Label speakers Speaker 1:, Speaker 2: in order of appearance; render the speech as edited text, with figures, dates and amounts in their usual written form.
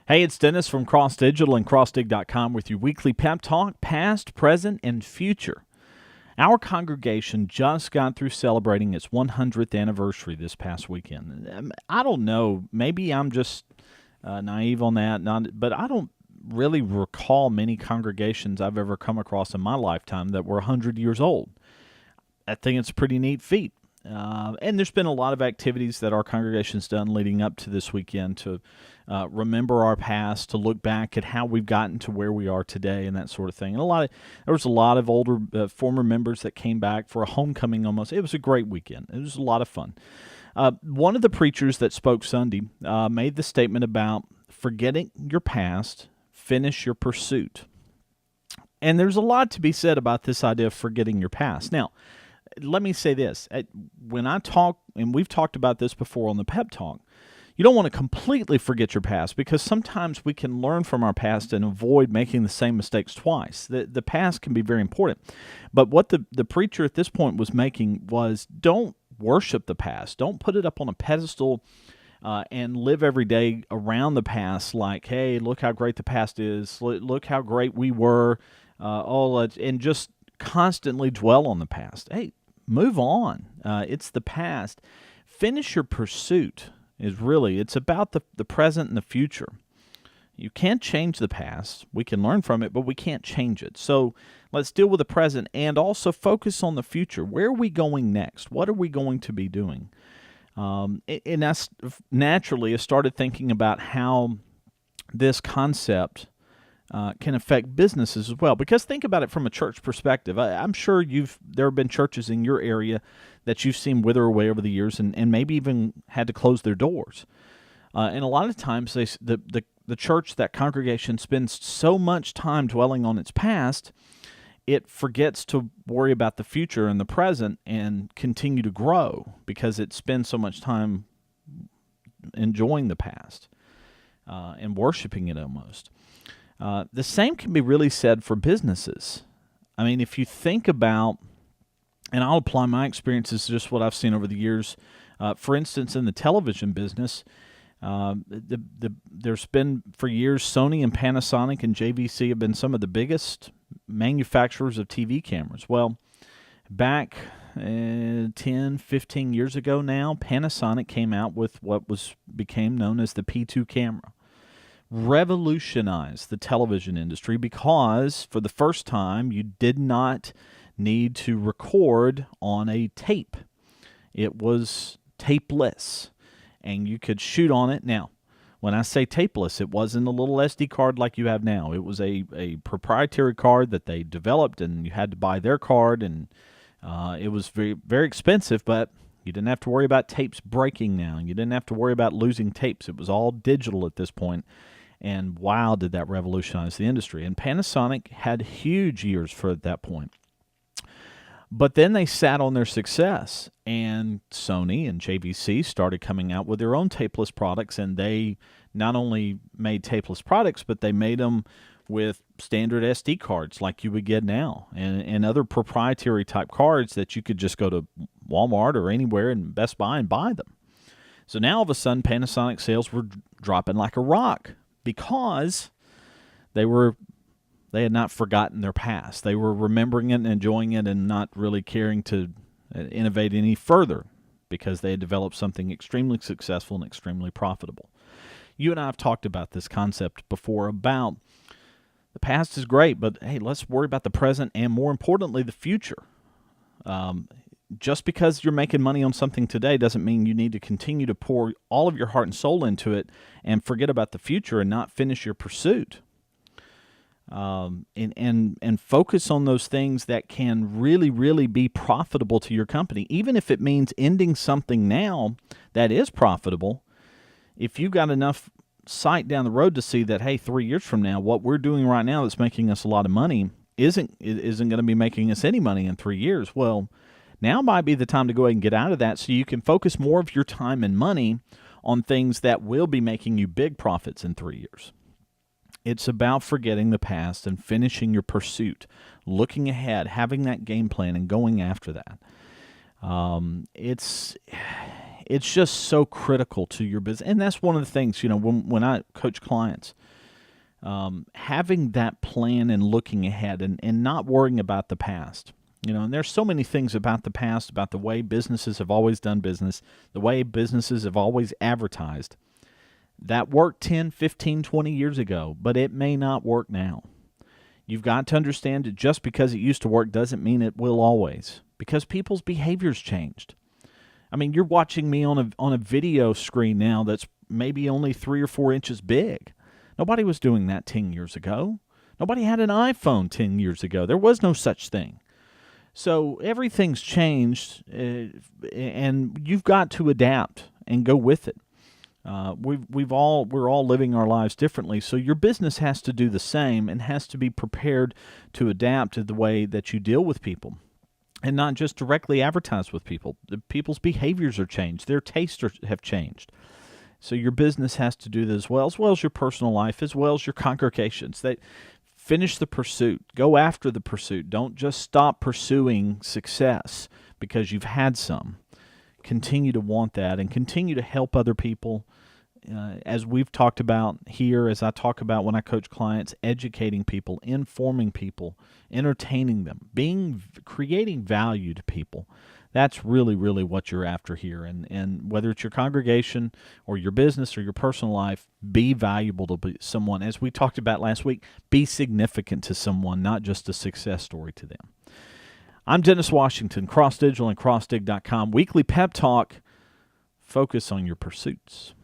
Speaker 1: Hey, it's Dennis from Cross Digital and CrossDig.com with your weekly pep talk, past, present, and future. Our congregation just got through celebrating its 100th anniversary this past weekend. I don't know, maybe I'm just naive on that, but I don't really recall many congregations I've ever come across in my lifetime that were 100 years old. I think it's a pretty neat feat. And there's been a lot of activities that our congregation's done leading up to this weekend to remember our past, to look back at how we've gotten to where we are today, and that sort of thing. And there was a lot of older former members that came back for a homecoming almost. It was a great weekend. It was a lot of fun. One of the preachers that spoke Sunday made the statement about forgetting your past, finish your pursuit. And there's a lot to be said about this idea of forgetting your past. Now, let me say this. When I talk, and we've talked about this before on the Pep Talk, you don't want to completely forget your past because sometimes we can learn from our past and avoid making the same mistakes twice. The past can be very important. But what the preacher at this point was making was don't worship the past. Don't put it up on a pedestal and live every day around the past like, hey, look how great the past is. Look how great we were. And just constantly dwell on the past. Hey, move on. It's the past. Finish your pursuit it's about the present and the future. You can't change the past. We can learn from it, but we can't change it. So let's deal with the present and also focus on the future. Where are we going next? What are we going to be doing? And that's naturally I started thinking about how this concept can affect businesses as well. Because think about it from a church perspective. I'm sure there have been churches in your area that you've seen wither away over the years and maybe even had to close their doors. And a lot of times the church, that congregation, spends so much time dwelling on its past, it forgets to worry about the future and the present and continue to grow because it spends so much time enjoying the past and worshiping it almost. The same can be really said for businesses. I mean, if you think about, and I'll apply my experiences to just what I've seen over the years. For instance, in the television business, there's been for years Sony and Panasonic and JVC have been some of the biggest manufacturers of TV cameras. Well, back 10, 15 years ago now, Panasonic came out with what became known as the P2 camera. Revolutionized the television industry because for the first time you did not need to record on a tape. It was tapeless and you could shoot on it. Now, when I say tapeless, it wasn't a little SD card like you have now. It was a proprietary card that they developed and you had to buy their card, and it was very, very expensive, but you didn't have to worry about tapes breaking now. You didn't have to worry about losing tapes. It was all digital at this point. And wow, did that revolutionize the industry. And Panasonic had huge years for at that point. But then they sat on their success, and Sony and JVC started coming out with their own tapeless products, and they not only made tapeless products, but they made them with standard SD cards like you would get now, and other proprietary type cards that you could just go to Walmart or anywhere in Best Buy and buy them. So now all of a sudden Panasonic sales were dropping like a rock because they had not forgotten their past. They were remembering it and enjoying it and not really caring to innovate any further because they had developed something extremely successful and extremely profitable. You and I have talked about this concept before about the past is great, but hey, let's worry about the present and, more importantly, the future. Just because you're making money on something today doesn't mean you need to continue to pour all of your heart and soul into it and forget about the future and not finish your pursuit. And focus on those things that can really, really be profitable to your company. Even if it means ending something now that is profitable, if you've got enough sight down the road to see that, hey, 3 years from now, what we're doing right now that's making us a lot of money isn't going to be making us any money in 3 years. Well, now might be the time to go ahead and get out of that so you can focus more of your time and money on things that will be making you big profits in 3 years. It's about forgetting the past and finishing your pursuit, looking ahead, having that game plan and going after that. It's It's just so critical to your business. And that's one of the things, when I coach clients, having that plan and looking ahead and not worrying about the past. And there's so many things about the past, about the way businesses have always done business, the way businesses have always advertised, that worked 10, 15, 20 years ago, but it may not work now. You've got to understand that just because it used to work doesn't mean it will always, because people's behaviors changed. I mean, you're watching me on a video screen now that's maybe only 3 or 4 inches big. Nobody was doing that 10 years ago. Nobody had an iPhone 10 years ago. There was no such thing. So everything's changed, and you've got to adapt and go with it. We're all living our lives differently, so your business has to do the same and has to be prepared to adapt to the way that you deal with people, and not just directly advertise with people. People's behaviors are changed; their tastes have changed. So your business has to do this as well as your personal life, as well as your congregations. That finish the pursuit, go after the pursuit. Don't just stop pursuing success because you've had some. Continue to want that and continue to help other people. As we've talked about here, as I talk about when I coach clients, educating people, informing people, entertaining them, creating value to people. That's really, really what you're after here. And whether it's your congregation or your business or your personal life, be valuable to someone. As we talked about last week, be significant to someone, not just a success story to them. I'm Dennis Washington, Cross Digital and CrossDig.com. Weekly Pep Talk. Focus on your pursuits.